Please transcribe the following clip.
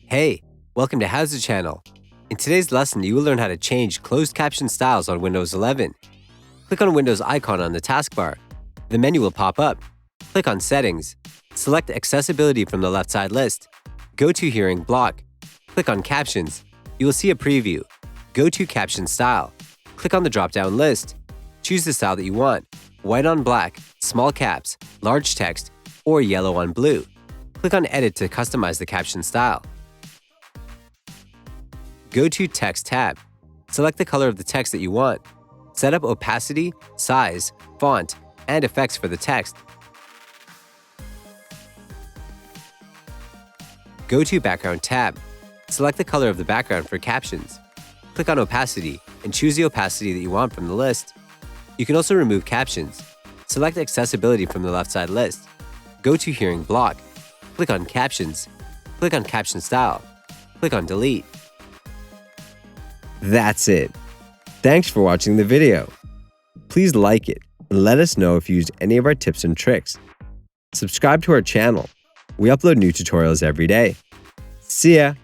Hey, welcome to HOWZA channel. In today's lesson, you will learn how to change closed caption styles on Windows 11. Click on Windows icon on the taskbar. The menu will pop up. Click on Settings. Select Accessibility from the left side list. Go to Hearing Block. Click on Captions. You will see a preview. Go to Caption Style. Click on the drop-down list. Choose the style that you want: white on black, small caps, large text, or yellow on blue. Click on Edit to customize the caption style. Go to Text tab. Select the color of the text that you want. Set up opacity, size, font, and effects for the text. Go to Background tab. Select the color of the background for captions. Click on Opacity and choose the opacity that you want from the list. You can also remove captions. Select Accessibility from the left side list. Go to Hearing Block. Click on Captions. Click on Caption Style. Click on Delete. That's it. Thanks for watching the video. Please like it and let us know if you used any of our tips and tricks. Subscribe to our channel. We upload new tutorials every day. See ya!